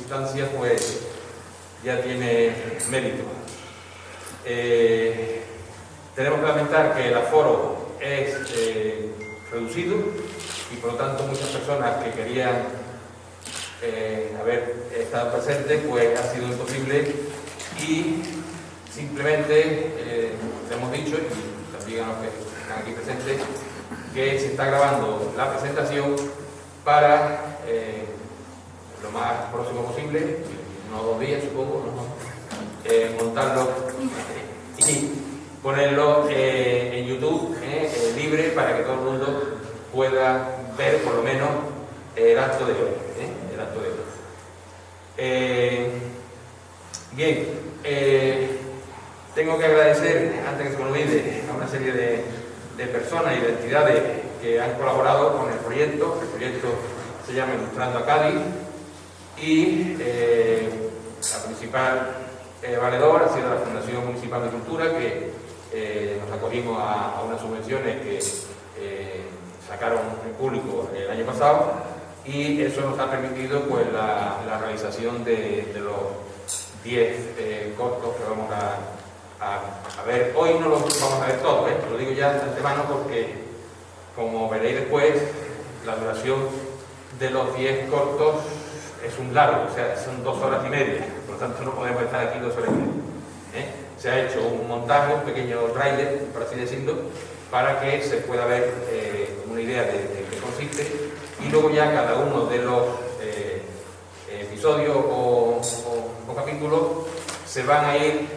circunstancias pues ya tiene mérito. Tenemos que lamentar que el aforo es reducido y por lo tanto muchas personas que querían haber estado presentes pues ha sido imposible y simplemente hemos dicho, y también a los que están aquí presentes, que se está grabando la presentación para lo más próximo posible, unos 2 días supongo, montarlo y ponerlo en YouTube libre para que todo el mundo pueda ver por lo menos el acto de hoy. Bien, tengo que agradecer, antes que se me olvide, a una serie de personas y de entidades que han colaborado con el proyecto. El proyecto se llama Ilustrando a Cádiz y la principal valedora ha sido la Fundación Municipal de Cultura, que nos acogimos a unas subvenciones que sacaron en público el año pasado, y eso nos ha permitido pues la realización de los 10 cortos que vamos a ver. Hoy no los vamos a ver todos, lo digo ya de antemano porque, como veréis después, la duración de los 10 cortos es un largo, o sea, son 2 horas y media, por lo tanto no podemos estar aquí 2 horas y media. Se ha hecho un montaje, un pequeño tráiler, por así decirlo, para que se pueda ver una idea de qué consiste, y luego ya cada uno de los episodios o capítulos se van a ir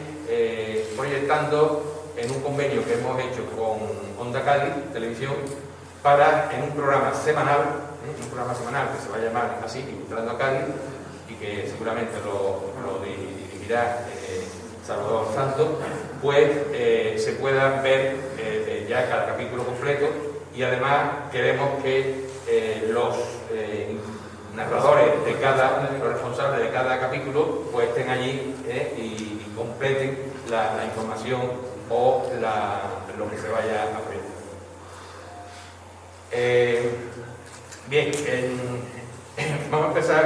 proyectando en un convenio que hemos hecho con Onda Cádiz Televisión para, en un programa semanal que se va a llamar así, Ilustrando a Cádiz, y que seguramente lo dirigirá Salvador Santos, pues se pueda ver ya cada capítulo completo, y además queremos que los narradores los responsables de cada capítulo pues estén allí y completen la información o lo que se vaya a proyectar. Bien, vamos a empezar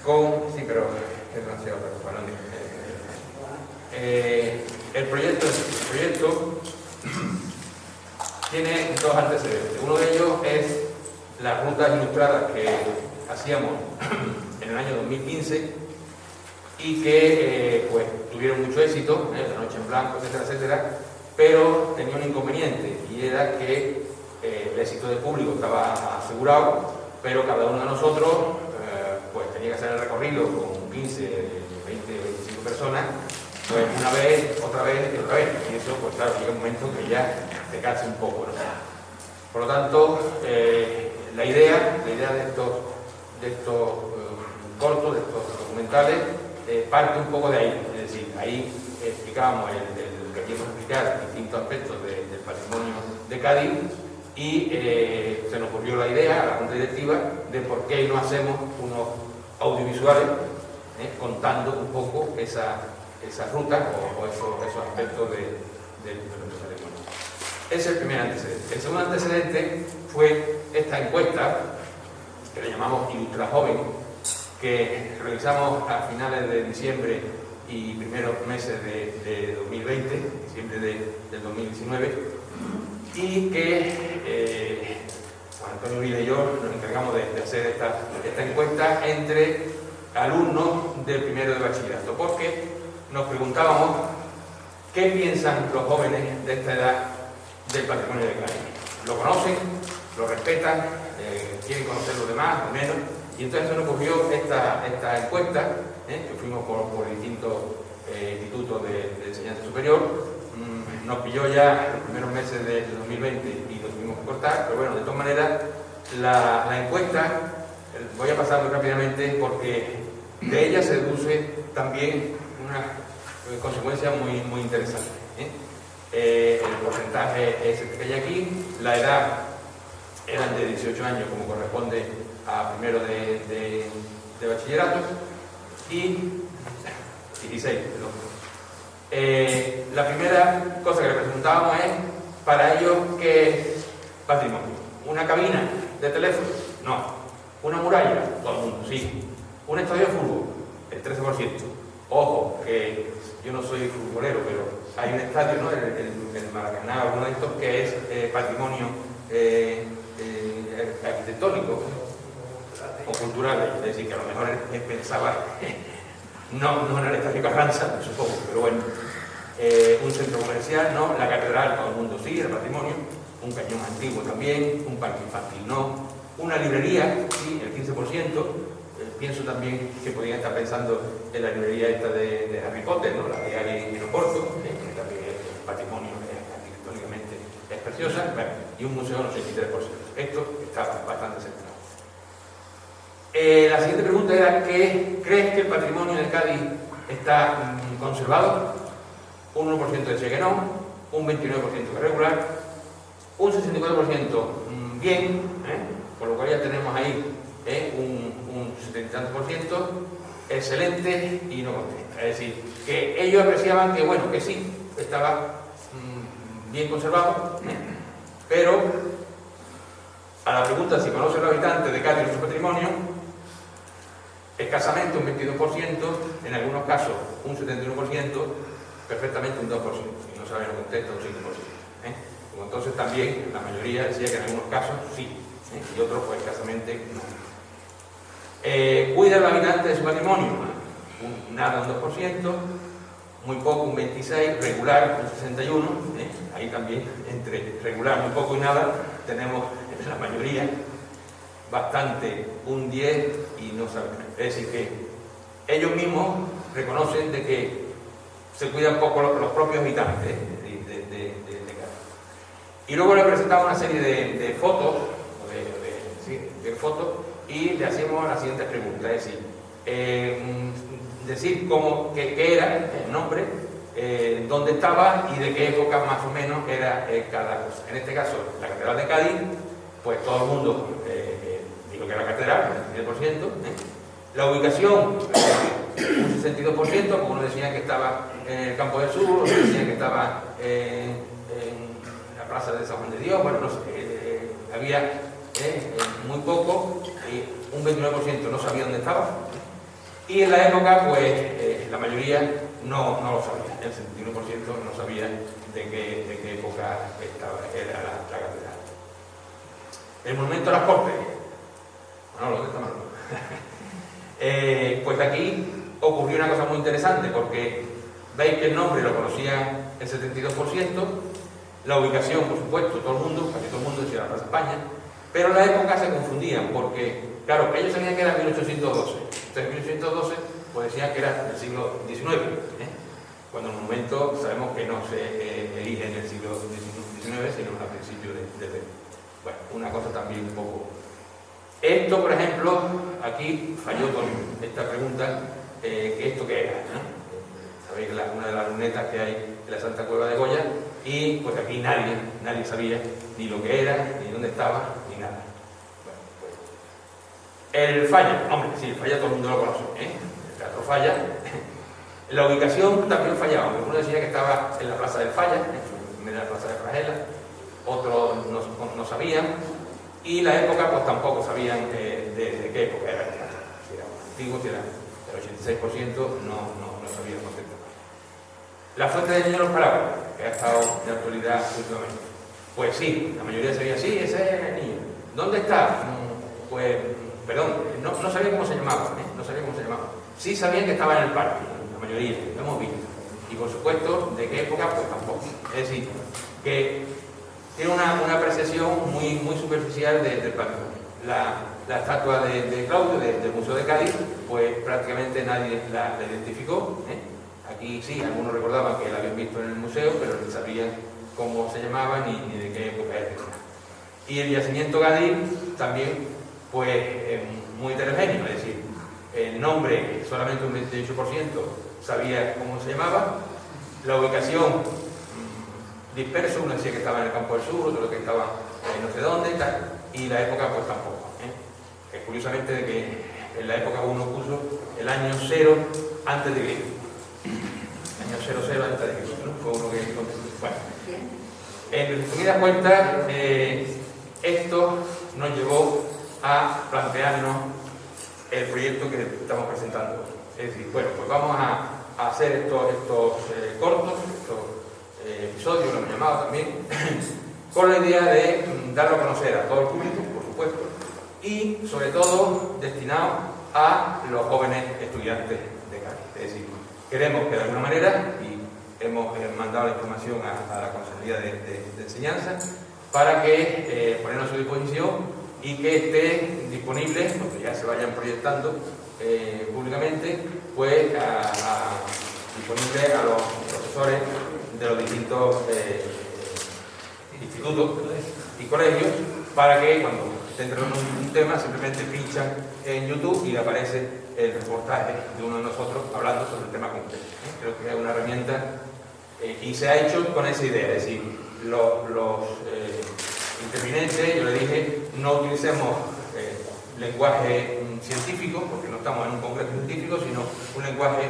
con... Sí, pero es demasiado preocupante. El proyecto tiene 2 antecedentes. Uno de ellos es las rutas ilustradas que hacíamos en el año 2015 y que pues tuvieron mucho éxito, La Noche en Blanco, etcétera, etcétera, pero tenía un inconveniente, y era que el éxito del público estaba asegurado, pero cada uno de nosotros pues tenía que hacer el recorrido con 15, 20, 25 personas, pues una vez, otra vez y otra vez, y eso pues claro, llega un momento que ya te cansa un poco, ¿no? Por lo tanto, la idea de estos cortos, de estos documentales, parte un poco de ahí. Es decir, ahí explicábamos queríamos explicar distintos aspectos del patrimonio de Cádiz, y se nos ocurrió la idea a la Junta Directiva de por qué no hacemos unos audiovisuales contando un poco esa ruta o esos aspectos de nuestro patrimonio. Ese es el primer antecedente. El segundo antecedente fue esta encuesta que le llamamos Ilustra Joven, que realizamos a finales de diciembre y primeros meses de 2020, diciembre del 2019, y que Juan Antonio Vila y yo nos encargamos de hacer esta encuesta entre alumnos del primero de bachillerato, porque nos preguntábamos qué piensan los jóvenes de esta edad del patrimonio de Cádiz. ¿Lo conocen? ¿Lo respetan? ¿Quieren conocer los demás o menos? Y entonces se nos ocurrió esta encuesta, que fuimos por distintos institutos de enseñanza superior. Nos pilló ya los primeros meses del 2020 y lo tuvimos que cortar, pero bueno, de todas maneras, la encuesta, voy a pasar muy rápidamente porque de ella se deduce también una consecuencia muy interesante. El porcentaje es el que hay aquí, la edad eran de 18 años como corresponde a primero de bachillerato, y 16, perdón. La primera cosa que le preguntábamos es, para ellos, ¿qué es patrimonio? ¿Una cabina de teléfono? No. Una muralla, todo el mundo, sí. Un estadio de fútbol, el 13%. Ojo, que yo no soy futbolero, pero hay un estadio, ¿no? El Maracaná, uno de estos que es patrimonio arquitectónico o cultural, es decir, que a lo mejor él pensaba, no en el estadio Carranza, supongo, pero bueno. Un centro comercial, ¿no? La catedral, todo el mundo sí, el patrimonio. Un cañón antiguo también, un parque infantil no. Una librería, sí, el 15%. Pienso también que podrían estar pensando en la librería esta de Harry Potter, ¿no? La de Alien en Oporto, que también es patrimonio arquitectónicamente es preciosa. Bueno, y un museo, no sé, 23%. Esto está bastante centrado. La siguiente pregunta era: ¿crees que el patrimonio de Cádiz está conservado? Un 1% decía que no, un 29% que regular, un 64% bien, por lo cual ya tenemos ahí un 70% excelente y no contenta. Es decir, que ellos apreciaban que, bueno, que sí, estaba bien conservado, pero a la pregunta si conoce los habitantes de Cádiz y su patrimonio, escasamente un 22%, en algunos casos un 71%, perfectamente un 2%, y no saben, no contesta un 5%. Como entonces también la mayoría decía que en algunos casos sí, y otros pues escasamente no. ¿Cuida el habitante de su patrimonio? Nada, un 2%, muy poco, un 26%, regular, un 61%, ahí también, entre regular, muy poco y nada, tenemos en la mayoría bastante, un 10% y no saben. Es decir, que ellos mismos reconocen de que se cuidan poco los propios habitantes de Cádiz. Y luego le presentamos una serie de fotos, y le hacemos la siguiente pregunta, es decir qué era el nombre, dónde estaba y de qué época más o menos era cada cosa. En este caso, la Catedral de Cádiz, pues todo el mundo dijo que era la catedral, el 10%, la ubicación, un 62%, como uno decía que estaba en el Campo del Sur, otros decían que estaba en la Plaza de San Juan de Dios, bueno, no sé, había muy poco, y un 29% no sabía dónde estaba, y en la época, pues, la mayoría no lo sabía, el 71% no sabía de qué época era la catedral. El monumento a las Cortes, bueno, ¿dónde está Manolo? Pues aquí ocurrió una cosa muy interesante, porque veis que el nombre lo conocía el 72%, la ubicación, por supuesto, todo el mundo, casi todo el mundo decía la Plaza España, pero en la época se confundían, porque, claro, ellos sabían que era 1812, entonces 1812 pues decían que era del siglo XIX, cuando el monumento sabemos que no se erige en el siglo XIX, sino a principios de bueno, una cosa también un poco. Esto, por ejemplo, aquí falló con esta pregunta, ¿esto qué era? Sabéis una de las lunetas que hay en la Santa Cueva de Goya, y pues aquí nadie sabía ni lo que era, ni dónde estaba, ni nada. Bueno, pues. El Falla, hombre, sí, el Falla todo el mundo lo conoce, el Teatro Falla. La ubicación también fallaba, uno decía que estaba en la Plaza del Falla, en la Plaza de Fragela, otros no sabían, y la época pues tampoco sabían de qué época era el teatro, si era antiguo, si era el 86% no sabían contestar. La fuente del Niño de los Parábolas, que ha estado de actualidad últimamente, pues sí, la mayoría sabía, sí, ese es el niño. ¿Dónde está? Pues, perdón, no sabía cómo se llamaba, no sabía cómo se llamaba. Sí sabían que estaba en el parque, la mayoría, lo hemos visto. Y por supuesto, ¿de qué época? Pues tampoco. Es decir, que tiene una apreciación muy superficial del patrimonio. La estatua de Claudio, del Museo de Cádiz, pues prácticamente nadie la identificó. Aquí sí, algunos recordaban que la habían visto en el museo, pero no sabían cómo se llamaba ni de qué época era. Y el yacimiento Gadí también, pues, muy heterogéneo, es decir, el nombre solamente un 28% sabía cómo se llamaba, la ubicación disperso, uno decía que estaba en el Campo del Sur, otro que estaba no sé dónde y tal, y la época pues tampoco. Curiosamente de que en la época uno puso el año 0 antes de Cristo. Año 00 antes de Cristo, ¿no? Fue uno que contestó. Bueno, en resumidas cuentas, esto nos llevó a plantearnos el proyecto que estamos presentando. Es decir, bueno, pues vamos a hacer estos cortos, estos episodios, lo hemos llamado también, con la idea de darlo a conocer a todo el público, por supuesto, y sobre todo destinado a los jóvenes estudiantes de Cádiz. Es decir, queremos que de alguna manera, y hemos mandado la información a la Consejería de Enseñanza, para que ponernos a su disposición y que esté disponible, cuando ya se vayan proyectando públicamente, pues disponible a los profesores de los distintos institutos y colegios, para que cuando entren un tema simplemente pinchan en YouTube y le aparece el reportaje de uno de nosotros hablando sobre el tema concreto. Creo que es una herramienta y se ha hecho con esa idea, es decir, los intervinientes, yo le dije, no utilicemos lenguaje científico, porque no estamos en un congreso científico, sino un lenguaje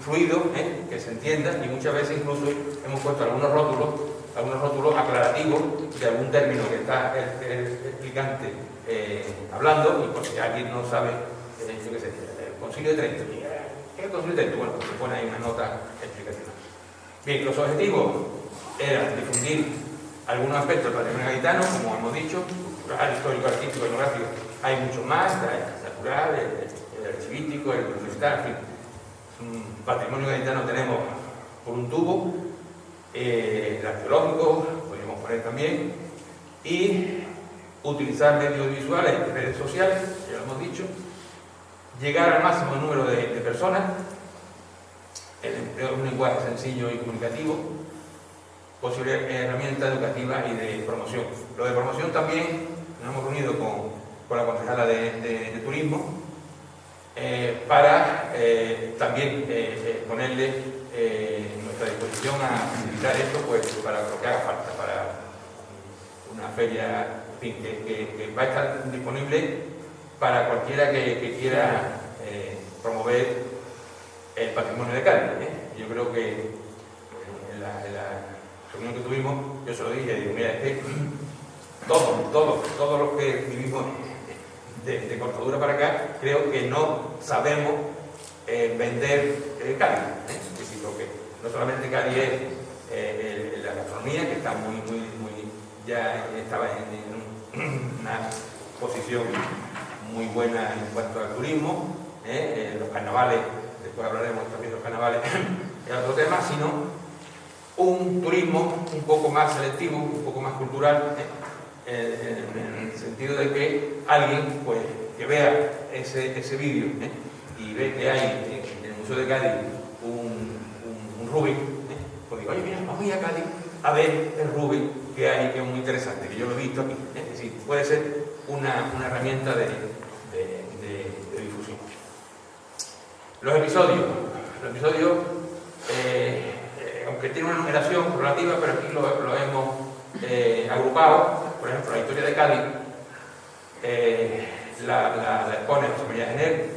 fluido, que se entienda, y muchas veces incluso hemos puesto algunos rótulos aclarativos de algún término que está el explicante hablando, y por si alguien no sabe, yo qué sé, el Concilio de Trento. ¿Qué es el Concilio de Trento? Bueno, pues se pone ahí una nota explicativa. Bien, los objetivos eran difundir algunos aspectos del patrimonio gaditano, como hemos dicho, cultural, histórico, artístico, etnográfico. Hay muchos más, el natural, el archivístico, el universitario, en fin. Patrimonio gaditano tenemos por un tubo, el arqueológico, podríamos poner también, y utilizar medios visuales, redes sociales, ya lo hemos dicho, llegar al máximo número de personas, el empleo de un lenguaje sencillo y comunicativo, posible herramienta educativa y de promoción. Lo de promoción también nos hemos reunido con la concejala de Turismo para también ponerle nuestra disposición a facilitar esto, pues para lo que haga falta, para una feria, en fin, que va a estar disponible para cualquiera que quiera promover el patrimonio de Cádiz. Yo creo que en la reunión que tuvimos, yo se lo dije, digo, mira, es que todos los que vivimos de Cortadura para acá, creo que no sabemos vender Cádiz. Es decir, porque no solamente Cádiz es la gastronomía, que está muy ya estaba en una posición muy buena en cuanto al turismo, los carnavales, después hablaremos también de los carnavales, es otro tema, sino un turismo un poco más selectivo, un poco más cultural, en el sentido de que alguien pues, que vea ese vídeo y ve que hay en el Museo de Cádiz un Rubik, pues digo, oye, mira, vamos a ir a Cádiz a ver el Rubik que hay, que es muy interesante, que yo lo he visto aquí. Es decir, puede ser una herramienta de difusión. Los episodios, aunque tiene una numeración relativa, pero aquí lo hemos agrupado. Por ejemplo, la historia de Cádiz la expone José María Gener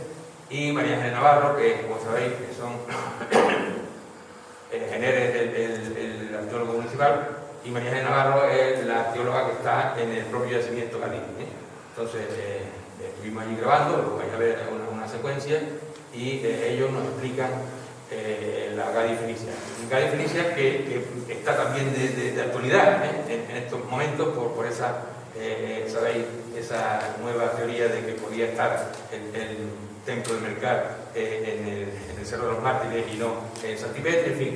y María Ángeles Navarro, que como sabéis que son Gener es el arqueólogo municipal y María Ángeles Navarro es la arqueóloga que está en el propio yacimiento Cádiz. Entonces estuvimos allí grabando, lo vais a ver una secuencia, y ellos nos explican la Cádiz Fenicia. Cádiz Fenicia que está también de actualidad en estos momentos por esa, sabéis, esa nueva teoría de que podía estar el templo de Melcar en el Cerro de los Mártires y no en Santipet. En fin,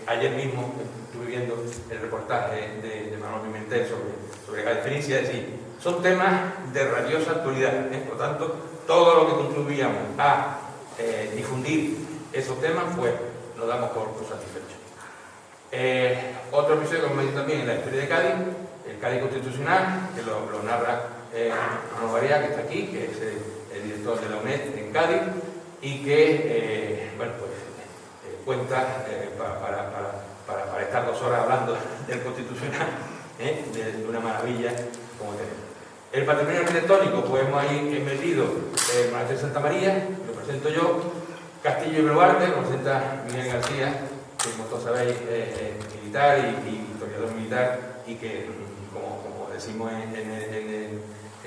ayer mismo estuve viendo el reportaje de Manuel Pimentel sobre Cádiz Fenicia. Es decir, son temas de rabiosa actualidad, por lo tanto, todo lo que contribuíamos a difundir esos temas, pues lo damos por satisfecho. Otro episodio, como me dice también, en la historia de Cádiz, el Cádiz Constitucional, que lo narra Manuel Barea, que está aquí, que es el director de la UNED en Cádiz, y que, bueno, pues cuenta para estar 2 horas hablando del Constitucional, de una maravilla como tenemos. El patrimonio arquitectónico, pues hemos ahí metido el Monasterio de Santa María, lo presento yo, Castillo y Baluarte, lo presenta Miguel García, que como todos sabéis es militar y historiador militar, y que, como decimos en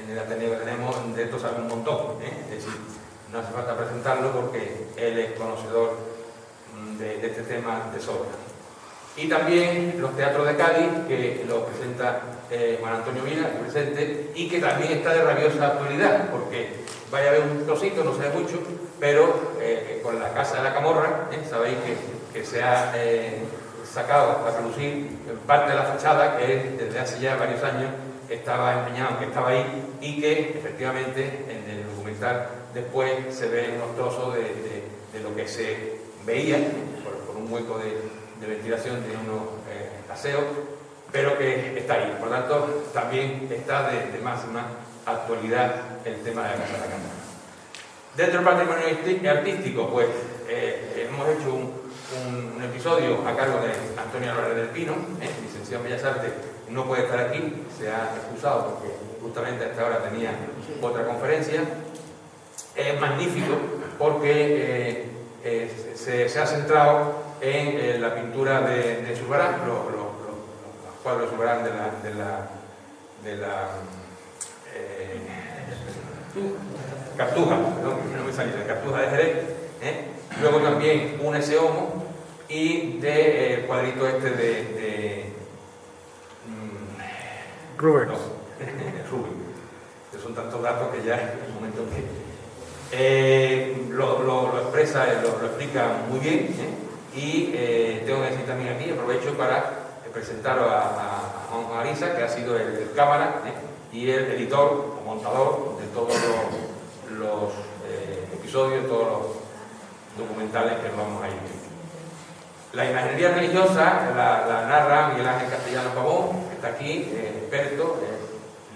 el Ateneo que tenemos, de esto sabe un montón, es decir, no hace falta presentarlo porque él es conocedor de este tema de sobra. Y también los teatros de Cádiz, que los presenta Juan Antonio Vila, aquí presente, y que también está de rabiosa actualidad, porque vaya a haber un trocito, no sé mucho, pero con la Casa de la Camorra, sabéis que se ha sacado a relucir parte de la fachada, que desde hace ya varios años estaba empeñado, que estaba ahí, y que efectivamente en el documental después se ven unos trozos de lo que se veía por un hueco de ventilación de unos aseos, pero que está ahí. Por lo tanto, también está de máxima actualidad el tema de la Casa de la Cámara. Dentro del patrimonio artístico, pues hemos hecho un episodio a cargo de Antonio Álvarez del Pino, licenciado en Bellas Artes, no puede estar aquí, se ha excusado porque justamente a esta hora tenía otra conferencia. Es magnífico porque se ha centrado en la pintura de Zurbarán, los cuadros de Zurbarán de la Cartuja, no me salía, Cartuja de Jerez, luego también un ese homo y de cuadrito este de Rubén. No, Rubén. Son tantos datos que ya en un momento que lo expresa, lo explica muy bien, y tengo que decir también aquí, aprovecho para presentaros a Juan Arisa, que ha sido el cámara y el editor o montador de todos los episodios, todos los documentales que vamos a ir viendo. La imaginería religiosa la narra Miguel Ángel Castellano Pavón, que está aquí, experto,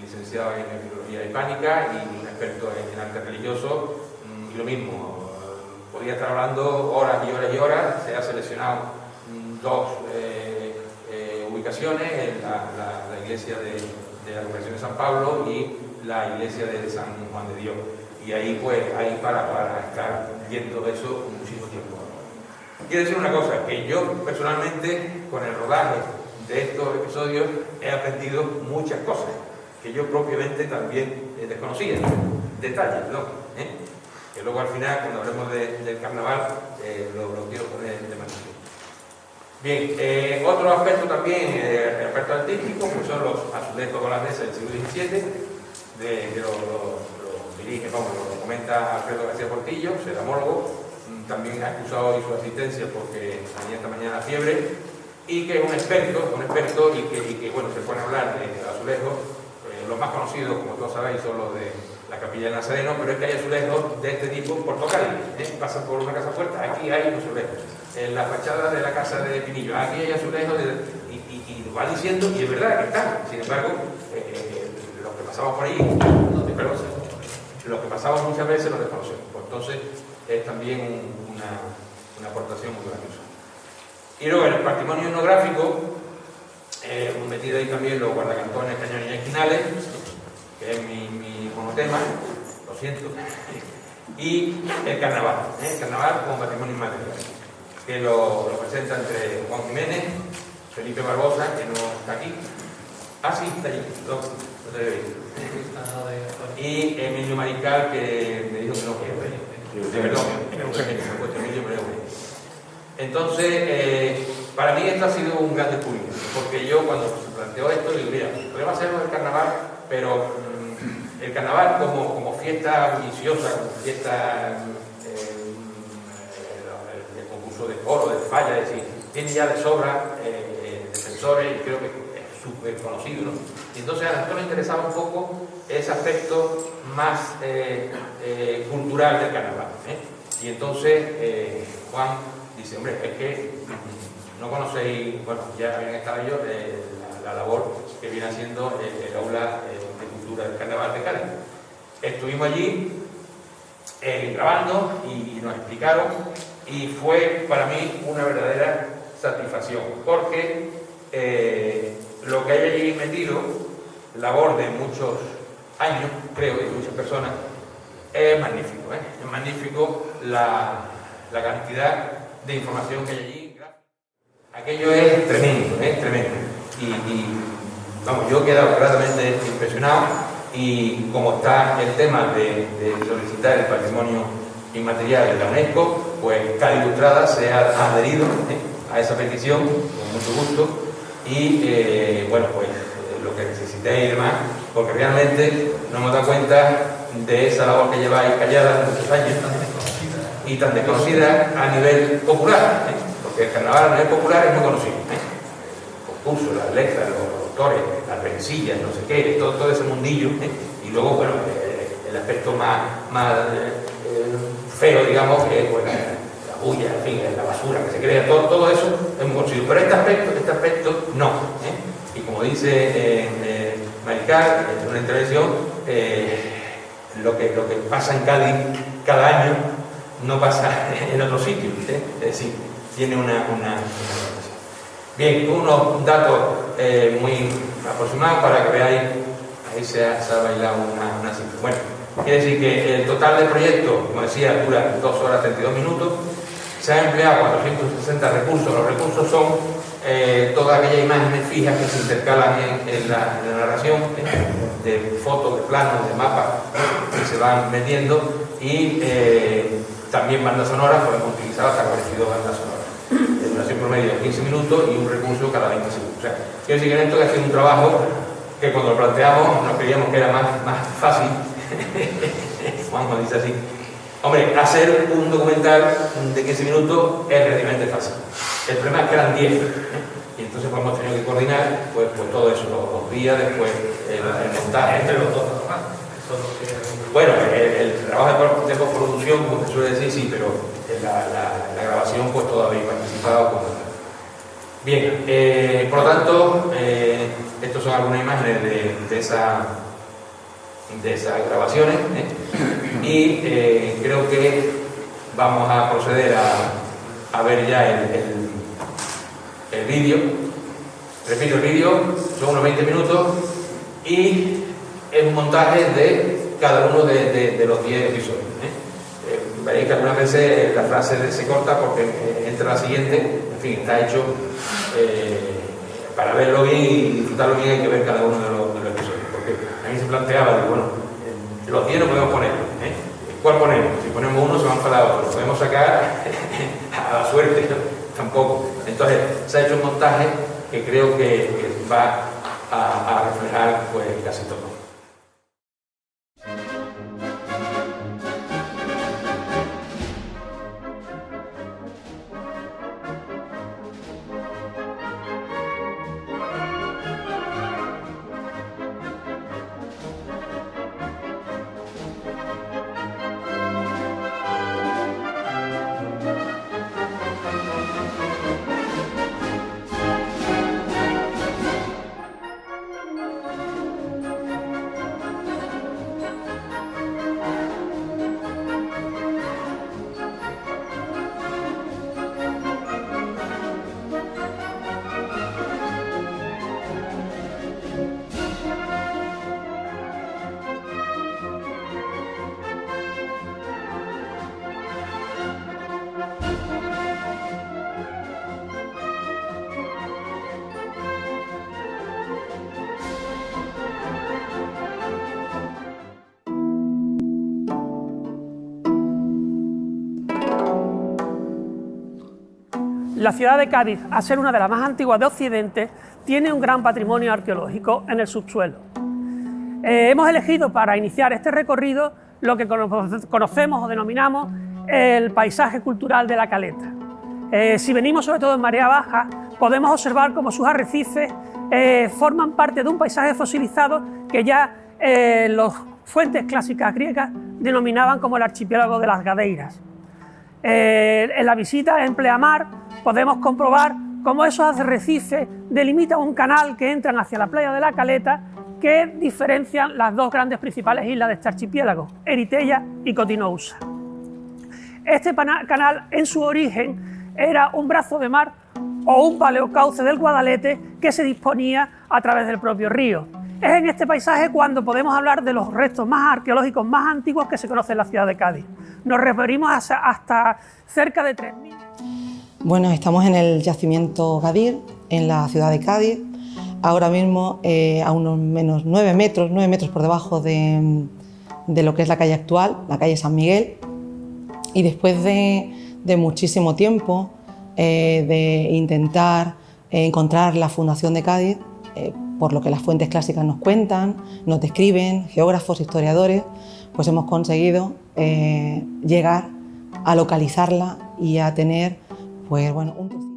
licenciado en filología hispánica y un experto en arte religioso, y lo mismo, podría estar hablando horas y horas y horas. Se ha seleccionado dos ubicaciones, la iglesia de la Congregación de San Pablo y la iglesia de San Juan de Dios, y ahí pues hay para estar viendo eso muchísimo tiempo. Quiero decir una cosa, que yo personalmente con el rodaje de estos episodios he aprendido muchas cosas que yo propiamente también desconocía, detalles, ¿no? Que luego al final, cuando hablemos del carnaval, lo quiero poner de manifiesto. Bien, otro aspecto también, el aspecto artístico, pues son los azulejos holandeses del siglo XVII, que lo dirige, vamos, lo comenta Alfredo García Portillo, sedamólogo. También ha excusado hoy su asistencia porque tenía esta mañana fiebre, y que es un experto y que bueno, se pone a hablar de azulejos. Los más conocidos, como todos sabéis, son los de la Capilla del Nazareno, pero es que hay azulejos de este tipo por todo Cádiz, pasan por una casa puerta, aquí hay azulejos, en la fachada de la casa de Pinillo, aquí hay azulejos, y lo va diciendo, y es verdad que están. Sin embargo, los que pasamos por ahí, los que pasamos muchas veces los desconocemos. Pues entonces es también una aportación muy valiosa. Y luego en el patrimonio etnográfico hemos metido ahí también los guardacantones, cañones y esquinales, que es mi monotema, lo siento, y el carnaval como patrimonio inmaterial, que lo presenta entre Juan Jiménez, Felipe Barbosa, que no está aquí, sí, está allí, no te veo, y Emilio Mariscal, que me dijo que no quiere. Perdón, entonces, para mí esto ha sido un gran descubrimiento, porque yo cuando se planteó esto, digo, mira, podemos hacerlo del carnaval, pero el carnaval como fiesta bulliciosa, como fiesta, el concurso de coro, de falla, es decir, tiene ya de sobra defensores, y creo que es súper conocido, ¿no? Y entonces a nosotros nos interesaba un poco ese aspecto más cultural del carnaval, y entonces Juan dice, hombre, es que no conocéis, bueno, ya habían estado ellos, la labor que viene haciendo el aula de cultura del carnaval de Cádiz. Estuvimos allí grabando y nos explicaron, y fue para mí una verdadera satisfacción, porque lo que hay allí metido, labor de muchos años, creo, de muchas personas, es magnífico, es magnífico la cantidad de información que hay allí. Aquello es tremendo, tremendo. Y vamos, yo he quedado gratamente impresionado, y como está el tema de solicitar el patrimonio inmaterial de la UNESCO, pues Cádiz Ilustrada se ha adherido a esa petición con mucho gusto y bueno, pues lo que necesitéis y demás, porque realmente nos hemos dado cuenta de esa labor que lleváis callada muchos años y tan desconocida a nivel popular, porque el carnaval a nivel popular es muy conocido, los concursos, las letras, los autores, las rencillas, no sé qué, todo ese mundillo, y luego, bueno, el aspecto más feo, digamos, que es, bueno, la bulla, en fin, la basura que se crea, todo eso es muy conocido, pero este aspecto no, y como dice Maricar en una intervención, lo que pasa en Cádiz cada año no pasa en otros sitios, es decir, tiene una bien, unos datos muy aproximados para que veáis, ahí se ha bailado una cifra. Bueno, quiere decir que el total del proyecto, como decía, dura 2 horas 32 minutos, se han empleado 460 recursos, los recursos son todas aquellas imágenes fijas que se intercalan en la narración, de fotos, de planos, de mapas que se van metiendo y también bandas sonoras, podemos utilizar hasta 42 bandas sonoras, de duración promedio de 15 minutos y un recurso cada 20 segundos. O sea, quiero decir que en esto ha sido un trabajo que cuando lo planteamos nos creíamos que era más fácil. Juanjo dice así. Hombre, hacer un documental de 15 minutos es relativamente fácil. El problema es que eran 10. Y entonces pues, hemos tenido que coordinar pues todo eso, los días, después el montaje. Entre los dos, bueno, el trabajo de postproducción, como se suele decir, sí, pero la grabación pues todavía participado con... Bien, por lo tanto, estas son algunas imágenes de esas grabaciones y creo que vamos a proceder a ver ya el vídeo. Repito, el vídeo son unos 20 minutos y es un montaje de cada uno de los 10 episodios. Veréis que algunas veces la frase se corta porque entra la siguiente, en fin, está hecho para verlo bien y disfrutarlo bien, hay que ver cada uno de los episodios, porque a mí se planteaba, digo, bueno, los 10 no podemos poner, ¿cuál ponemos? Si ponemos uno se van para otro, lo podemos sacar a la suerte, ¿no? Tampoco. Entonces se ha hecho un montaje que creo que va a reflejar pues casi todo. La ciudad de Cádiz, al ser una de las más antiguas de Occidente, tiene un gran patrimonio arqueológico en el subsuelo. Hemos elegido para iniciar este recorrido lo que conocemos o denominamos el paisaje cultural de la Caleta. Si venimos sobre todo en marea baja, podemos observar cómo sus arrecifes forman parte de un paisaje fosilizado que ya las fuentes clásicas griegas denominaban como el archipiélago de las Gadeiras. En la visita en pleamar podemos comprobar cómo esos arrecifes delimitan un canal que entran hacia la playa de la Caleta que diferencian las dos grandes principales islas de este archipiélago, Eritella y Cotinoussa. Este canal en su origen era un brazo de mar o un paleocauce del Guadalete que se disponía a través del propio río. Es en este paisaje cuando podemos hablar de los restos más arqueológicos más antiguos que se conocen en la ciudad de Cádiz. Nos referimos hasta cerca de 3.000. Bueno, estamos en el yacimiento Gadir, en la ciudad de Cádiz. ahora mismo a unos menos 9 metros por debajo de lo que es la calle actual, la calle San Miguel, y después de muchísimo tiempo de intentar encontrar la fundación de Cádiz, por lo que las fuentes clásicas nos cuentan, nos describen, geógrafos, historiadores, pues hemos conseguido llegar a localizarla y a tener, pues bueno, un trocito.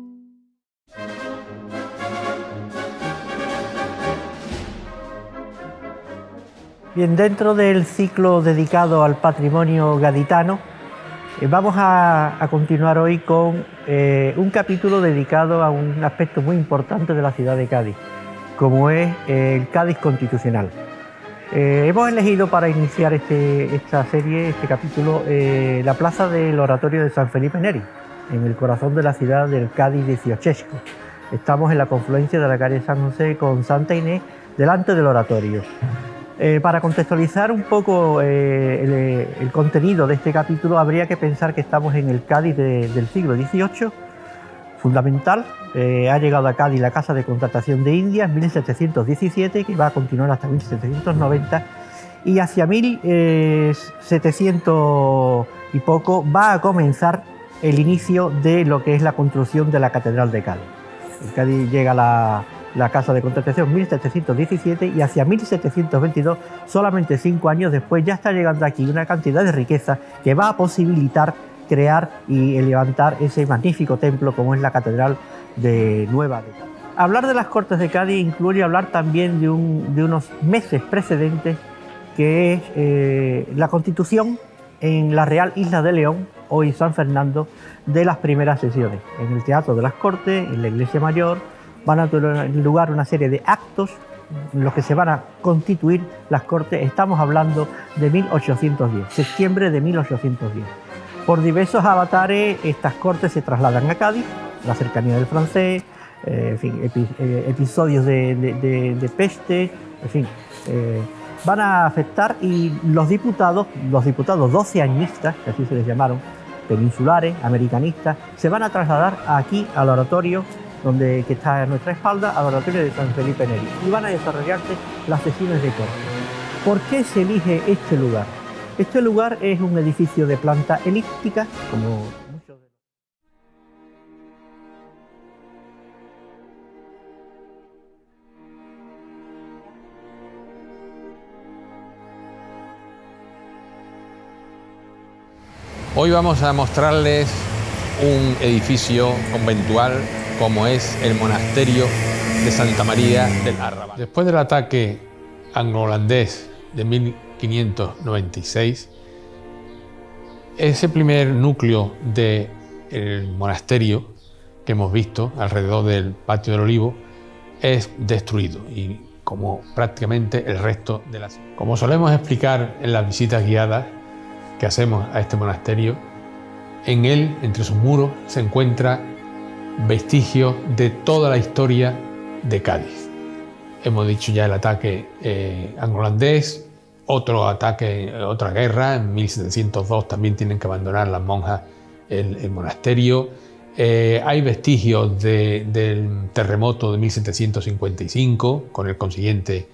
Bien, dentro del ciclo dedicado al patrimonio gaditano, vamos a continuar hoy con un capítulo dedicado a un aspecto muy importante de la ciudad de Cádiz, como es el Cádiz constitucional. Hemos elegido para iniciar esta serie, este capítulo, la plaza del Oratorio de San Felipe Neri, en el corazón de la ciudad del Cádiz dieciochesco. Estamos en la confluencia de la calle San José con Santa Inés, delante del oratorio. Para contextualizar un poco el contenido de este capítulo, habría que pensar que estamos en el Cádiz del siglo XVIII, fundamental. Ha llegado a Cádiz la Casa de Contratación de Indias en 1717, que va a continuar hasta 1790, y hacia 1700 y poco va a comenzar el inicio de lo que es la construcción de la Catedral de Cádiz. En Cádiz llega la Casa de Contratación en 1717 y hacia 1722, solamente 5 años después, ya está llegando aquí una cantidad de riqueza que va a posibilitar crear y levantar ese magnífico templo como es la Catedral de Nueva de Cádiz. Hablar de las Cortes de Cádiz incluye hablar también de unos meses precedentes, que es la constitución en la Real Isla de León, hoy San Fernando, de las primeras sesiones. En el Teatro de las Cortes, en la Iglesia Mayor, van a tener lugar una serie de actos en los que se van a constituir las Cortes. Estamos hablando de 1810, septiembre de 1810. Por diversos avatares, estas Cortes se trasladan a Cádiz, la cercanía del francés, en fin, episodios de peste, en fin, van a afectar, y los diputados 12añistas, que así se les llamaron, peninsulares, americanistas, se van a trasladar aquí al oratorio que está a nuestra espalda, al oratorio de San Felipe Neri, y van a desarrollarse las sesiones de corte. ¿Por qué se elige este lugar? Este lugar es un edificio de planta elíptica, como muchos de los... Hoy vamos a mostrarles un edificio conventual como es el monasterio de Santa María del Arrabal. Después del ataque anglo-holandés de 1596, ese primer núcleo del monasterio que hemos visto alrededor del Patio del Olivo es destruido, y como prácticamente el resto de la ciudad. Como solemos explicar en las visitas guiadas que hacemos a este monasterio, en él, entre sus muros, se encuentra vestigios de toda la historia de Cádiz. Hemos dicho ya el ataque anglo-holandés, otro ataque, otra guerra, en 1702 también tienen que abandonar las monjas el monasterio. Hay vestigios del terremoto de 1755, con el consiguiente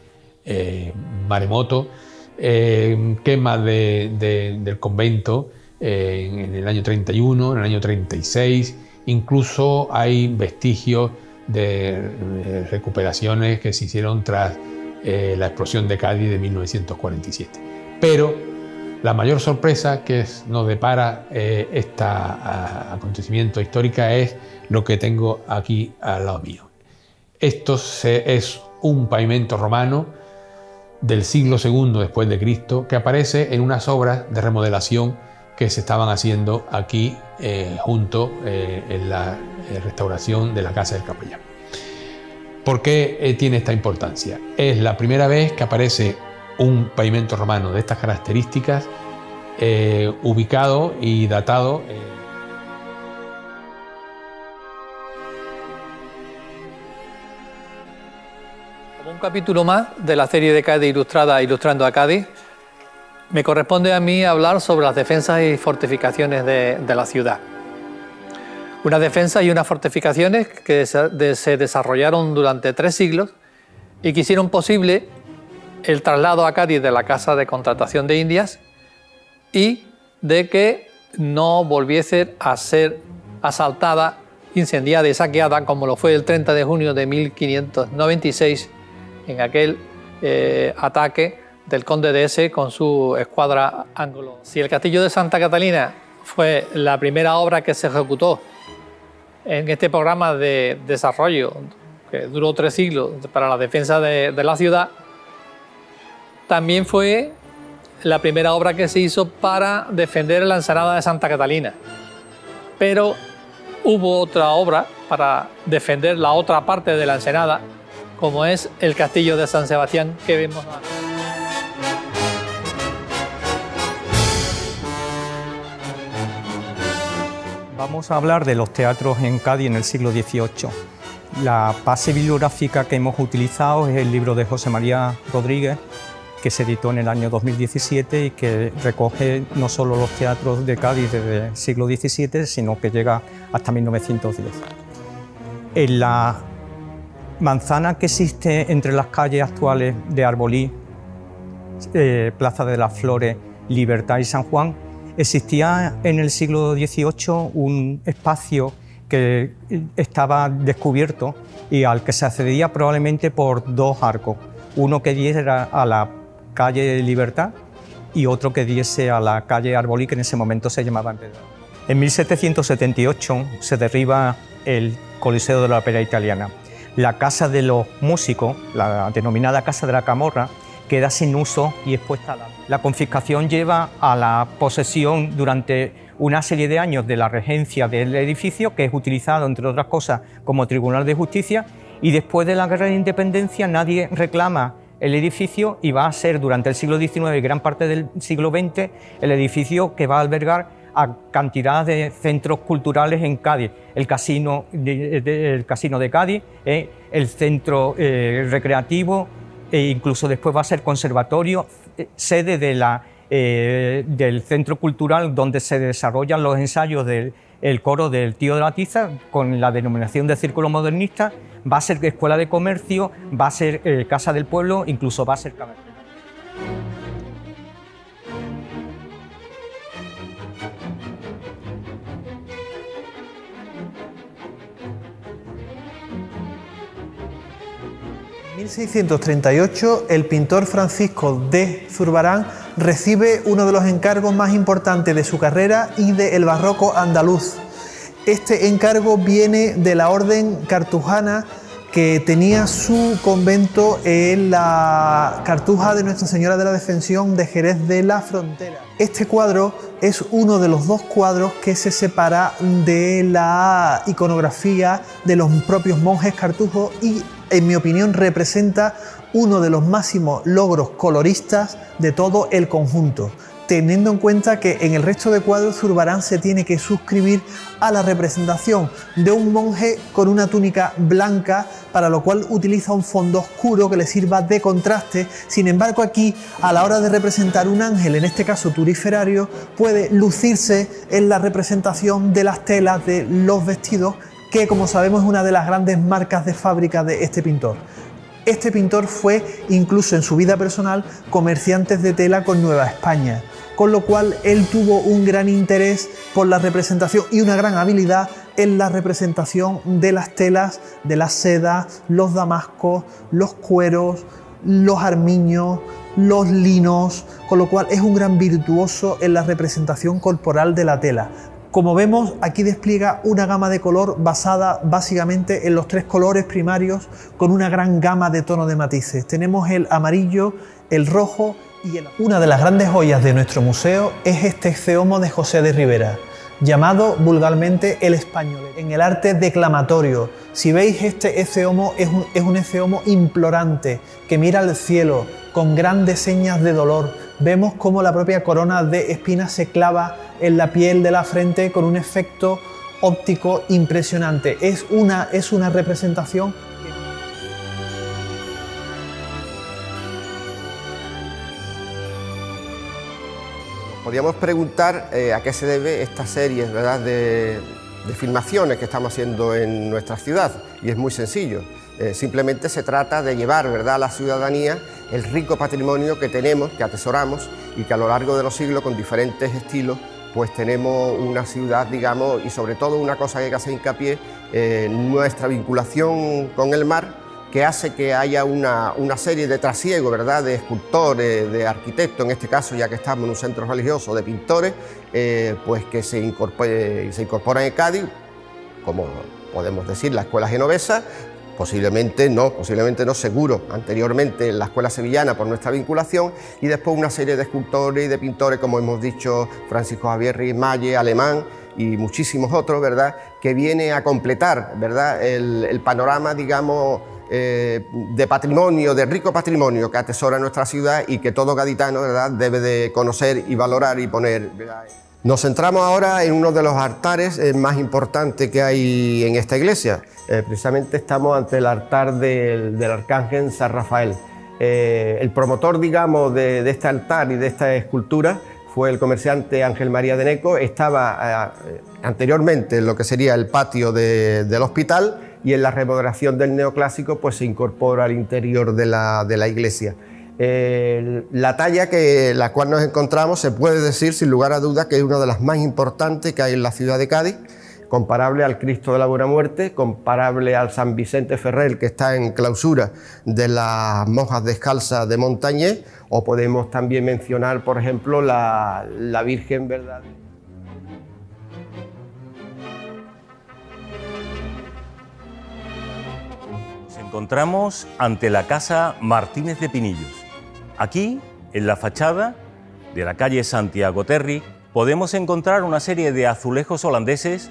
maremoto, quema del convento en el año 31, en el año 36, incluso hay vestigios de recuperaciones que se hicieron tras la explosión de Cádiz de 1947. Pero la mayor sorpresa que nos depara este acontecimiento histórico es lo que tengo aquí al lado mío. Esto es un pavimento romano del siglo II después de Cristo, que aparece en unas obras de remodelación que se estaban haciendo aquí junto en la restauración de la Casa del Capellán. ¿Por qué tiene esta importancia? Es la primera vez que aparece un pavimento romano de estas características ubicado y datado. Como un capítulo más de la serie de Cádiz Ilustrada, Ilustrando a Cádiz, me corresponde a mí hablar sobre las defensas y fortificaciones de la ciudad. Unas defensas y unas fortificaciones que se desarrollaron durante 3 siglos y que hicieron posible el traslado a Cádiz de la Casa de Contratación de Indias y de que no volviese a ser asaltada, incendiada y saqueada como lo fue el 30 de junio de 1596 en aquel ataque del conde de Ese con su escuadra anglo. Si el castillo de Santa Catalina fue la primera obra que se ejecutó en este programa de desarrollo que duró 3 siglos para la defensa de la ciudad, también fue la primera obra que se hizo para defender la ensenada de Santa Catalina. Pero hubo otra obra para defender la otra parte de la ensenada, como es el castillo de San Sebastián que vemos ahora. Vamos a hablar de los teatros en Cádiz en el siglo XVIII. La base bibliográfica que hemos utilizado es el libro de José María Rodríguez, que se editó en el año 2017 y que recoge no solo los teatros de Cádiz desde el siglo XVII, sino que llega hasta 1910. En la manzana que existe entre las calles actuales de Arbolí, Plaza de las Flores, Libertad y San Juan, existía en el siglo XVIII un espacio que estaba descubierto y al que se accedía probablemente por 2 arcos, uno que diera a la calle Libertad y otro que diese a la calle Arbolí, que en ese momento se llamaba Empedrado. En 1778 se derriba el Coliseo de la Ópera Italiana. La Casa de los Músicos, la denominada Casa de la Camorra, queda sin uso y expuesta a la confiscación lleva a la posesión durante una serie de años de la regencia del edificio, que es utilizado, entre otras cosas, como Tribunal de Justicia, y después de la Guerra de Independencia nadie reclama el edificio y va a ser durante el siglo XIX y gran parte del siglo XX el edificio que va a albergar a cantidad de centros culturales en Cádiz, el casino de Cádiz, el centro recreativo, e incluso después va a ser conservatorio, sede del centro cultural donde se desarrollan los ensayos del coro del Tío de la Tiza, con la denominación de Círculo Modernista, va a ser escuela de comercio, va a ser casa del pueblo, incluso va a ser camerino. En 1638, el pintor Francisco de Zurbarán recibe uno de los encargos más importantes de su carrera y del barroco andaluz. Este encargo viene de la orden cartujana, que tenía su convento en la Cartuja de Nuestra Señora de la Defensión de Jerez de la Frontera. Este cuadro es uno de los 2 cuadros que se separa de la iconografía de los propios monjes cartujos y, en mi opinión, representa uno de los máximos logros coloristas de todo el conjunto, teniendo en cuenta que en el resto de cuadros Zurbarán se tiene que suscribir a la representación de un monje con una túnica blanca, para lo cual utiliza un fondo oscuro que le sirva de contraste. Sin embargo, aquí, a la hora de representar un ángel, en este caso turiferario, puede lucirse en la representación de las telas de los vestidos, que, como sabemos, es una de las grandes marcas de fábrica de este pintor. Este pintor fue, incluso en su vida personal, comerciante de tela con Nueva España, con lo cual él tuvo un gran interés por la representación y una gran habilidad en la representación de las telas, de las sedas, los damascos, los cueros, los armiños, los linos, con lo cual es un gran virtuoso en la representación corporal de la tela. Como vemos, aquí despliega una gama de color basada básicamente en los 3 colores primarios, con una gran gama de tonos de matices. Tenemos el amarillo, el rojo y el azul. Una de las grandes joyas de nuestro museo es este ecceomo de José de Ribera, llamado vulgarmente el español, en el arte declamatorio. Si veis, este ecceomo es un ecceomo implorante, que mira al cielo con grandes señas de dolor. Vemos cómo la propia corona de espinas se clava en la piel de la frente con un efecto óptico impresionante. Es una representación. Podríamos preguntar a qué se debe esta serie, ¿verdad?, de filmaciones que estamos haciendo en nuestra ciudad, y es muy sencillo. simplemente se trata de llevar, ¿verdad?, a la ciudadanía el rico patrimonio que tenemos, que atesoramos y que a lo largo de los siglos, con diferentes estilos, pues tenemos una ciudad, digamos, y sobre todo una cosa que hay que hacer hincapié, nuestra vinculación con el mar, que hace que haya una serie de trasiegos, ¿verdad?, de escultores, de arquitectos, en este caso, ya que estamos en un centro religioso, de pintores, pues que se incorporan en Cádiz, como podemos decir, la escuela genovesa, posiblemente no, seguro, anteriormente en la escuela sevillana por nuestra vinculación, y después una serie de escultores y de pintores, como hemos dicho, Francisco Javier Riz Malle, Alemán, y muchísimos otros, ¿verdad?, que viene a completar, ¿verdad?, el panorama, digamos, de patrimonio, de rico patrimonio que atesora nuestra ciudad y que todo gaditano, ¿verdad?, debe de conocer y valorar y poner, ¿verdad? Nos centramos ahora en uno de los altares más importantes que hay en esta iglesia. Precisamente estamos ante el altar del Arcángel San Rafael. El promotor, digamos, de este altar y de esta escultura fue el comerciante Ángel María de Neco. Estaba anteriormente en lo que sería el patio del hospital, y en la remodelación del neoclásico pues se incorpora al interior de la iglesia. La talla la cual nos encontramos se puede decir sin lugar a dudas que es una de las más importantes que hay en la ciudad de Cádiz, comparable al Cristo de la Buena Muerte, comparable al San Vicente Ferrer, que está en clausura de las monjas descalzas de Montañés, o podemos también mencionar, por ejemplo, la Virgen, ¿verdad?, encontramos ante la Casa Martínez de Pinillos. Aquí, en la fachada de la calle Santiago Terry, podemos encontrar una serie de azulejos holandeses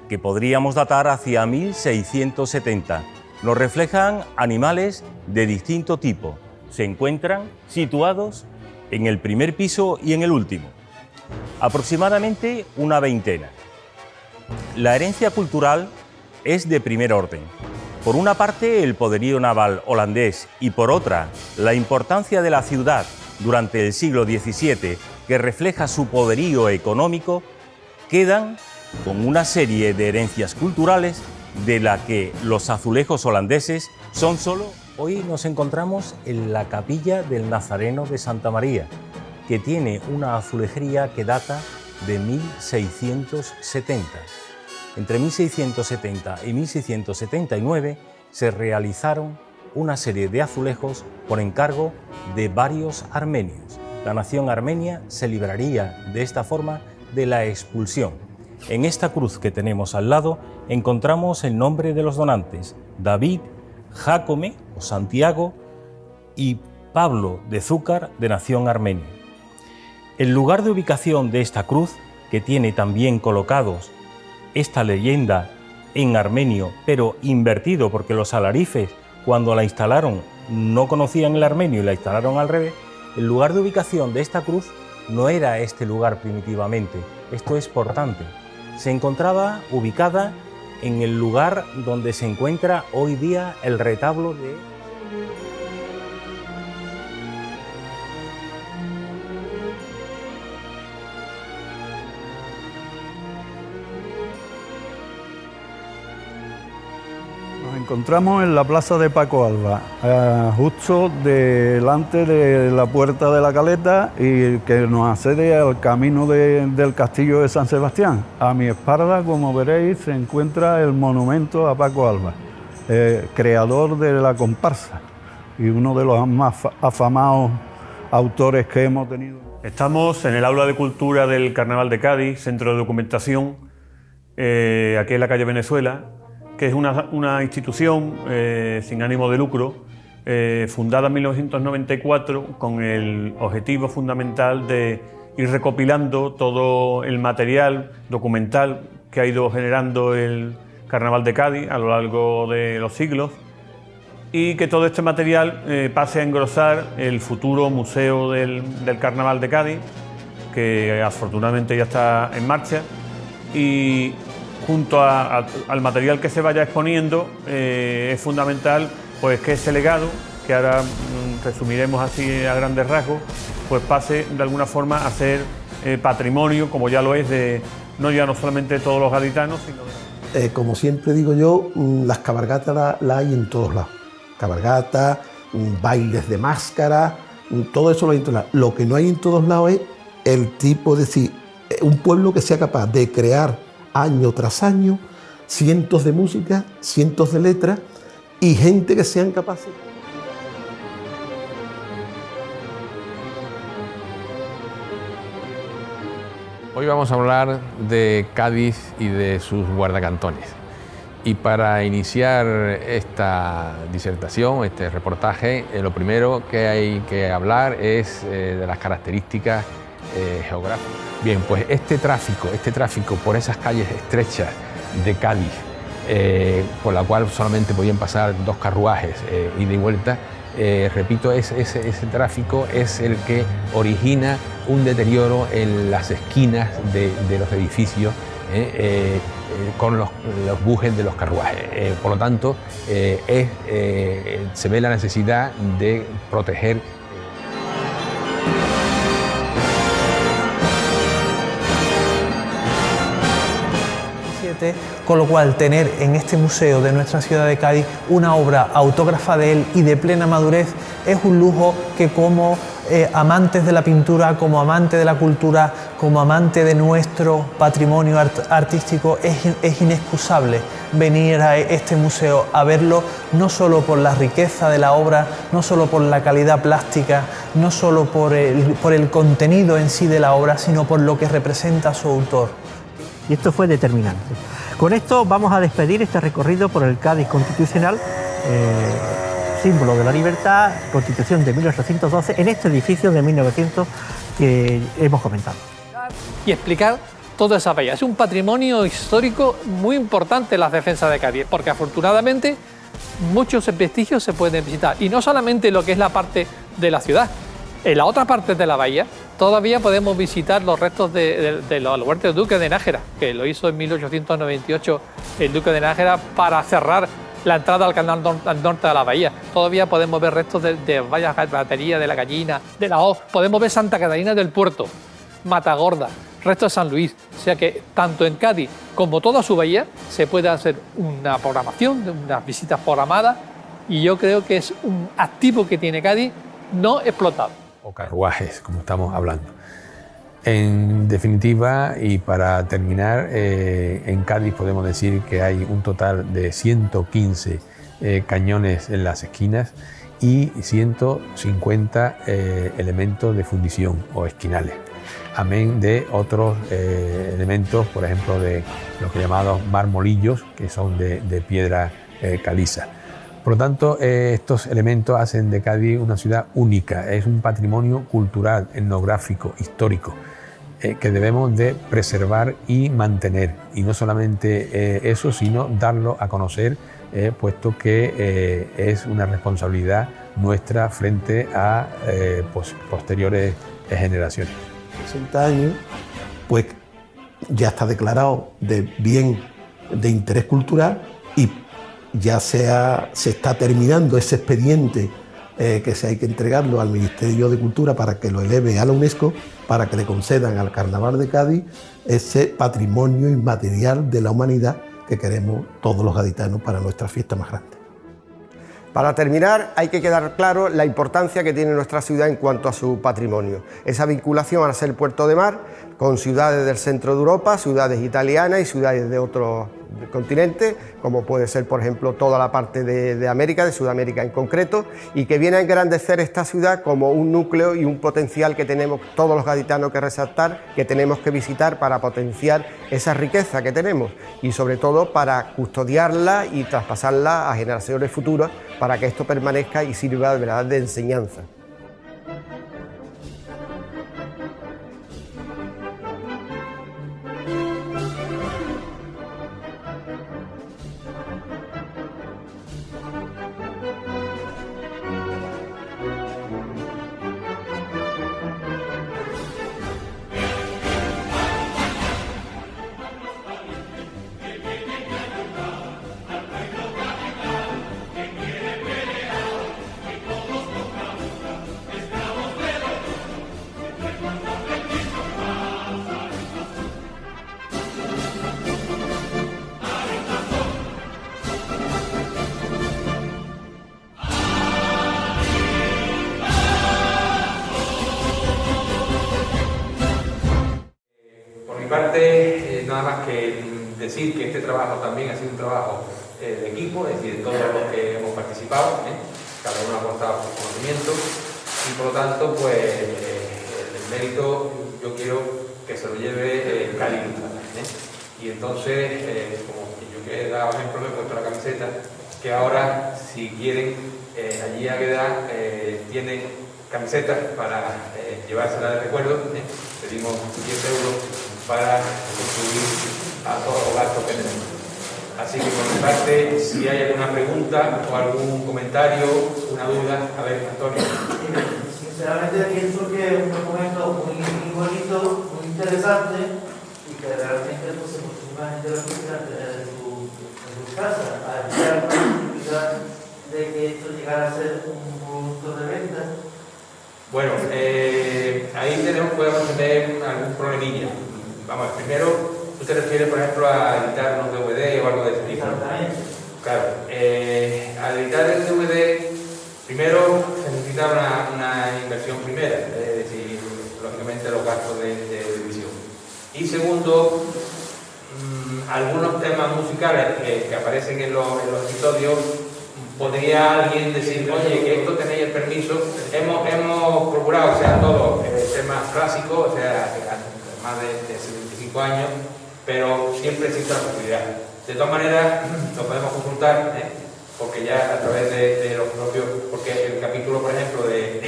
que podríamos datar hacia 1670. Nos reflejan animales de distinto tipo. Se encuentran situados en el primer piso y en el último. Aproximadamente una veintena. La herencia cultural es de primer orden. Por una parte, el poderío naval holandés y por otra, la importancia de la ciudad durante el siglo XVII, que refleja su poderío económico, quedan con una serie de herencias culturales de la que los azulejos holandeses son solo. Hoy nos encontramos en la capilla del Nazareno de Santa María, que tiene una azulejería que data de 1670. Entre 1670 y 1679 se realizaron una serie de azulejos por encargo de varios armenios. La nación armenia se libraría de esta forma de la expulsión. En esta cruz que tenemos al lado encontramos el nombre de los donantes: David, Jácome o Santiago y Pablo de Zúcar, de nación armenia. El lugar de ubicación de esta cruz, que tiene también colocados esta leyenda en armenio, pero invertido, porque los alarifes, cuando la instalaron, no conocían el armenio y la instalaron al revés. El lugar de ubicación de esta cruz no era este lugar primitivamente. Esto es importante. Se encontraba ubicada en el lugar donde se encuentra hoy día el retablo de... Encontramos en la plaza de Paco Alba, justo delante de la puerta de la caleta y que nos accede al camino del castillo de San Sebastián. A mi espalda, como veréis, se encuentra el monumento a Paco Alba, creador de la comparsa y uno de los más afamados autores que hemos tenido. Estamos en el Aula de Cultura del Carnaval de Cádiz, Centro de Documentación, aquí en la calle Venezuela, que es una institución sin ánimo de lucro, fundada en 1994 con el objetivo fundamental de ir recopilando todo el material documental que ha ido generando el Carnaval de Cádiz a lo largo de los siglos, y que todo este material pase a engrosar el futuro Museo del Carnaval de Cádiz, que afortunadamente ya está en marcha, y junto al material que se vaya exponiendo, es fundamental pues que ese legado, que ahora resumiremos así a grandes rasgos, pues pase de alguna forma a ser patrimonio, como ya lo es, no solamente de todos los gaditanos, sino de... como siempre digo yo, las cabalgatas las hay en todos lados. Cabalgatas, bailes de máscara, todo eso lo hay en todos lados. Lo que no hay en todos lados es el tipo, es decir, un pueblo que sea capaz de crear año tras año cientos de músicas, cientos de letras y gente que sean capaces. Hoy vamos a hablar de Cádiz y de sus guardacantones. Y para iniciar esta disertación, este reportaje, lo primero que hay que hablar es de las características geográficas. Bien, pues este tráfico por esas calles estrechas de Cádiz, por la cual solamente podían pasar 2 carruajes ida y vuelta, repito, ese tráfico es el que origina un deterioro en las esquinas de los edificios con los bujes de los carruajes. Por lo tanto, se ve la necesidad de proteger. Con lo cual, tener en este museo de nuestra ciudad de Cádiz una obra autógrafa de él y de plena madurez es un lujo que, como amantes de la pintura, como amante de la cultura, como amante de nuestro patrimonio artístico, es inexcusable venir a este museo a verlo, no solo por la riqueza de la obra, no solo por la calidad plástica, no solo por el contenido en sí de la obra, sino por lo que representa su autor. Y esto fue determinante. Con esto vamos a despedir este recorrido por el Cádiz constitucional, símbolo de la libertad, Constitución de 1812, en este edificio de 1900 que hemos comentado. Y explicar toda esa bahía. Es un patrimonio histórico muy importante en las defensas de Cádiz, porque afortunadamente muchos vestigios se pueden visitar. Y no solamente lo que es la parte de la ciudad, en la otra parte de la bahía todavía podemos visitar los restos de la huerta del Duque de Nájera, que lo hizo en 1898 el Duque de Nájera para cerrar la entrada al canal al norte de la bahía. Todavía podemos ver restos de varias baterías, de la Gallina, de la Hoz. Podemos ver Santa Catalina del Puerto, Matagorda, restos de San Luis. O sea que tanto en Cádiz como toda su bahía se puede hacer una programación, unas visitas programadas, y yo creo que es un activo que tiene Cádiz no explotado. O carruajes, como estamos hablando. En definitiva, y para terminar, en Cádiz podemos decir que hay un total de 115 cañones en las esquinas y 150 elementos de fundición o esquinales, amén de otros elementos, por ejemplo, de los que llamados marmolillos, que son de piedra caliza. Por lo tanto, estos elementos hacen de Cádiz una ciudad única, es un patrimonio cultural, etnográfico, histórico, que debemos de preservar y mantener. Y no solamente eso, sino darlo a conocer, puesto que es una responsabilidad nuestra frente a posteriores generaciones. 60 años, pues ya está declarado de bien de interés cultural y ya se está terminando ese expediente que se hay que entregarlo al Ministerio de Cultura para que lo eleve a la UNESCO, para que le concedan al Carnaval de Cádiz ese patrimonio inmaterial de la humanidad que queremos todos los gaditanos para nuestra fiesta más grande. Para terminar, hay que quedar claro la importancia que tiene nuestra ciudad en cuanto a su patrimonio. Esa vinculación a ser puerto de mar con ciudades del centro de Europa, ciudades italianas y ciudades de otros continentes, como puede ser, por ejemplo, toda la parte de América, de Sudamérica en concreto, y que viene a engrandecer esta ciudad como un núcleo y un potencial que tenemos todos los gaditanos que resaltar, que tenemos que visitar para potenciar esa riqueza que tenemos y sobre todo para custodiarla y traspasarla a generaciones futuras para que esto permanezca y sirva de verdad de enseñanza. mi parte, nada más que decir que este trabajo también ha sido un trabajo de equipo, es decir, de todos los que hemos participado, cada uno ha aportado su conocimiento y por lo tanto, pues el mérito yo quiero que se lo lleve Cádiz Ilustrada. Y entonces, como yo que he dado ejemplo, me he puesto la camiseta, que ahora, si quieren, allí Águeda tiene camisetas para llevársela de recuerdo, pedimos 10 euros para contribuir a todos los gastos que tenemos. Así que por mi parte, si hay alguna pregunta o algún comentario, una duda, a ver, Antonio. Sinceramente pienso que es un documento muy bonito, muy interesante y que realmente pues, se acostumbra a tener en su casa, a evitar la posibilidad de que esto llegara a ser un producto de venta. Bueno, ahí podemos tener algún problemilla. Vamos, primero, ¿tú te refieres, por ejemplo, a editar unos DVD o algo de ese tipo? Exactamente. Claro, al editar el DVD, primero se necesita una inversión primera, es decir, lógicamente los gastos de edición. Y segundo, algunos temas musicales que aparecen en los episodios, podría alguien decir, oye, que esto tenéis el permiso. Hemos procurado que sean todos temas clásicos, o sea, más de 75 años, pero siempre existe la posibilidad. De todas maneras, lo podemos consultar, porque ya a través de los propios, porque el capítulo, por ejemplo, de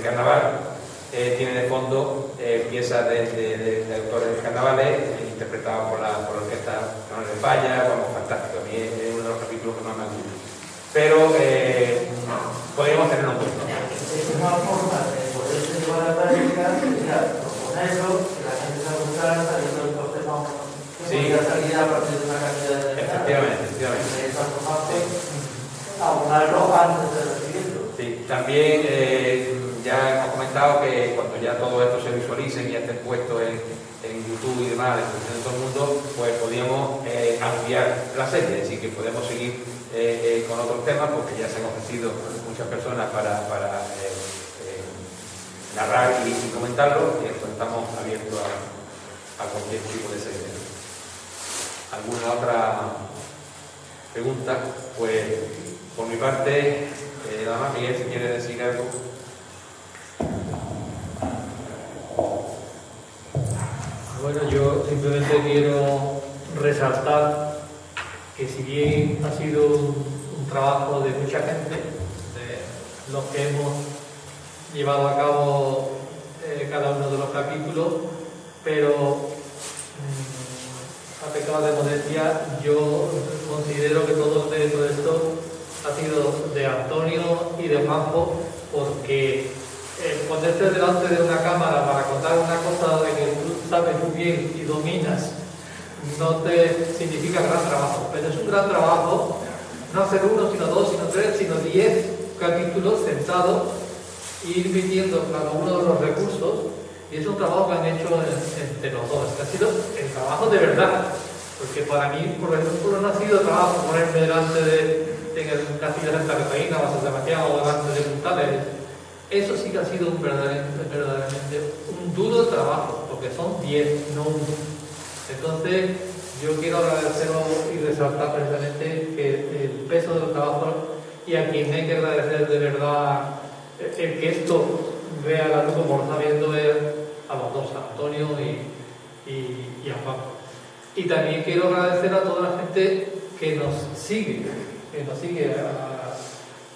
Carnaval, tiene de fondo piezas de autores de carnavales interpretados por la orquesta Canal de Falla, vamos, fantástico. A mí es uno de los capítulos que más me gusta. Pero podríamos tenerlo en cuenta. Es una forma de poderse llevar a la práctica, sería proponerlo, que la gente se gustara, sabiendo el sistema que podría salir a partir de una cantidad de efectivamente. De esa forma, abonarlo antes de recibirlo. Sí, también ya hemos comentado que cuando ya todo esto se visualice y ya esté puesto en YouTube y demás, en todo el mundo, pues podríamos ampliar la serie, es decir, que podemos seguir con otros temas, porque ya se han ofrecido muchas personas para narrar y comentarlo, y esto estamos abiertos a cualquier tipo de serie. ¿Alguna otra pregunta? Pues por mi parte, nada más, Miguel, si quiere decir algo. Bueno, yo simplemente quiero resaltar que si bien ha sido un trabajo de mucha gente, de los que hemos llevado a cabo cada uno de los capítulos, pero a pecado de modestia, yo considero que todo el mérito de esto ha sido de Antonio y de Juanjo, porque ponerte delante de una cámara para contar una cosa de que tú sabes muy bien y dominas no te significa gran trabajo, pero es un gran trabajo no hacer uno, sino dos, sino tres, sino 10 capítulos sentados e ir midiendo cada uno de los recursos, y es un trabajo que han hecho entre los dos, que ha sido el trabajo de verdad, porque para mí, por ejemplo, no ha sido trabajo ponerme delante en el castillo de Santa Catarina o San Sebastián o delante de Puntales. Eso sí que ha sido verdaderamente un duro trabajo, porque son 10, no uno. Entonces, yo quiero agradeceros y resaltar precisamente que el peso del trabajo, y a quien hay que agradecer de verdad el que esto vea la luz como lo está viendo, es a los dos, a Antonio y a Juan. Y también quiero agradecer a toda la gente que nos sigue,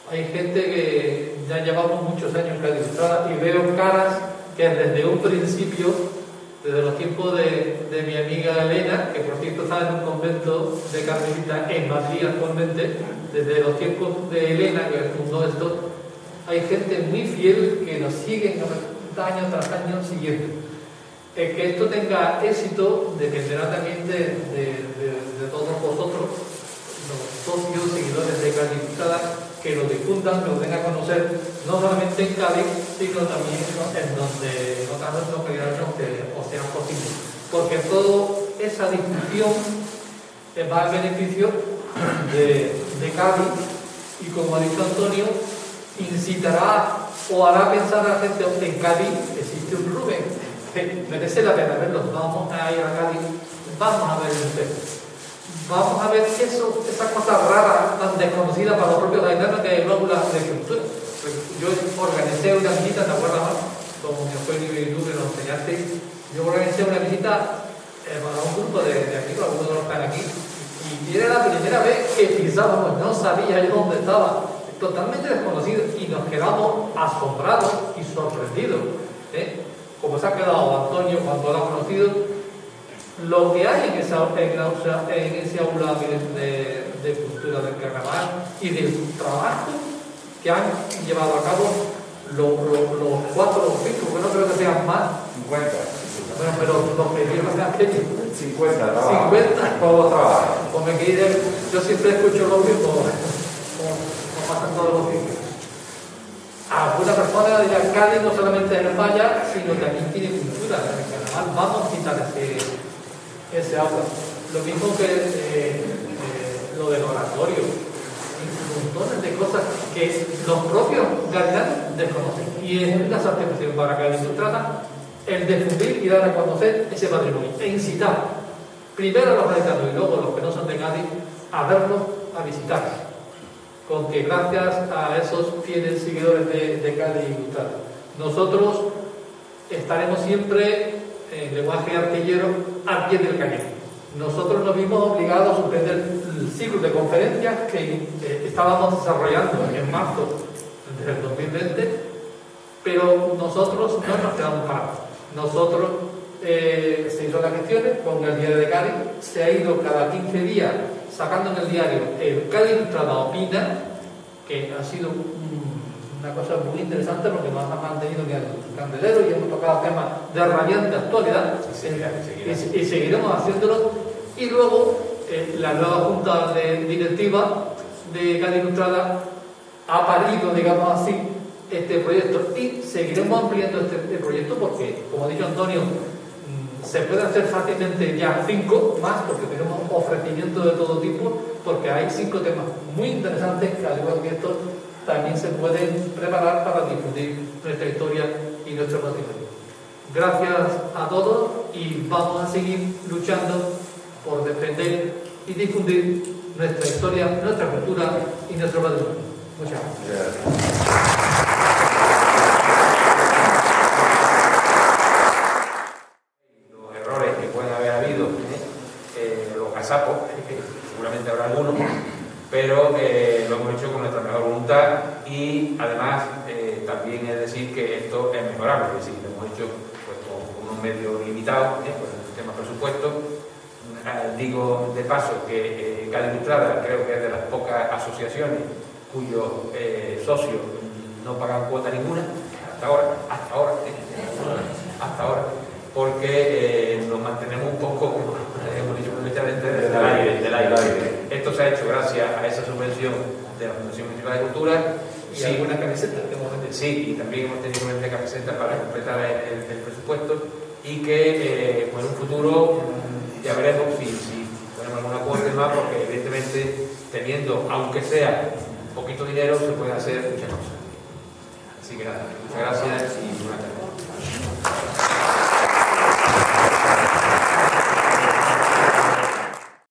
hay gente que ya llevamos muchos años en Cádiz Ilustrada y veo caras que desde un principio, desde los tiempos de mi amiga Elena, que por cierto está en un convento de carmelita en Madrid actualmente, desde los tiempos de Elena, que fundó esto, hay gente muy fiel que nos sigue año tras año siguiendo. Que esto tenga éxito dependerá también de todos vosotros, los socios, seguidores de Cádiz Ilustrada, que lo difundan, que lo den a conocer, no solamente en Cádiz, sino también en donde otras localidades os sean posibles. Porque toda esa difusión va al beneficio de Cádiz, y como ha dicho Antonio, incitará o hará pensar a la gente, en Cádiz existe un Rubén, que merece la pena verlos. Vamos a ir a Cádiz, vamos a ver el museo. Vamos a ver esa cosa rara, tan desconocida para los propios haitianos, que es el glóbulo de cultura. Yo organicé una visita, ¿te acuerdas más? Como me fue y tú que nos enseñaste. Yo organicé una visita para un grupo de amigos, algunos de los que están aquí, y era la primera vez que pisábamos, no sabía yo dónde estaba, totalmente desconocido, y nos quedamos asombrados y sorprendidos. Como se ha quedado Antonio cuando lo ha conocido, lo que hay en ese aula de cultura del carnaval y del trabajo que han llevado a cabo los 4 o 5, que no creo que sean más. 50. Bueno, pero los que vieron sean aquellos. 50 trabajo. 50. Todos trabajan. Pues me quedé, yo siempre escucho lo mismo, como pasan todos los días. Alguna persona dirá, Cádiz no solamente es el Falla, sino también tiene cultura. En el carnaval vamos a quitar ese aula. Lo mismo que lo del oratorio. Montones de cosas que los propios gaditanos desconocen. Y es una satisfacción para Cádiz Ilustrada el difundir y dar a conocer ese patrimonio e incitar primero a los gaditanos y luego a los que no son de Cádiz a verlos, a visitar. Con que gracias a esos fieles seguidores de Cádiz Ilustrada, nosotros estaremos siempre en lenguaje artillero al pie del cañón. Nosotros nos vimos obligados a suspender el ciclo de conferencias que estábamos desarrollando en marzo del 2020, pero nosotros no nos quedamos parados. Nosotros se hizo las gestiones con el diario de Cádiz, se ha ido cada 15 días sacando en el diario el Cádiz Ilustrada Opina, que ha sido una cosa muy interesante porque nos ha mantenido en el candelero y hemos tocado temas de radiante actualidad y seguiremos haciéndolo. Y luego la nueva junta directiva de Cádiz Ilustrada ha parido, digamos así, este proyecto y seguiremos ampliando este proyecto porque, como ha dicho Antonio, se pueden hacer fácilmente ya 5 más porque tenemos ofrecimientos de todo tipo, porque hay 5 temas muy interesantes que, al igual que estos, también se pueden preparar para difundir nuestra historia y nuestro patrimonio. Gracias a todos y vamos a seguir luchando por defender y difundir nuestra historia, nuestra cultura y nuestro patrimonio. Muchas gracias. Seguramente habrá algunos, pero lo hemos hecho con nuestra mejor voluntad y además también es decir que esto es mejorable, es decir, lo hemos hecho pues, con unos medios limitados, pues, en el tema presupuesto. Digo de paso que Cádiz Ilustrada creo que es de las pocas asociaciones cuyos socios no pagan cuota ninguna, hasta ahora, porque nos mantenemos un poco, como hemos dicho perfectamente, del aire. Esto se ha hecho gracias a esa subvención de la Fundación Municipal de Cultura. Y alguna camiseta. Sí, y también hemos tenido una camiseta para completar el presupuesto y que en un futuro ya veremos si ponemos alguna cuota más, porque evidentemente teniendo, aunque sea poquito dinero, se puede hacer muchas cosas. Así que nada, muchas gracias y buenas tardes.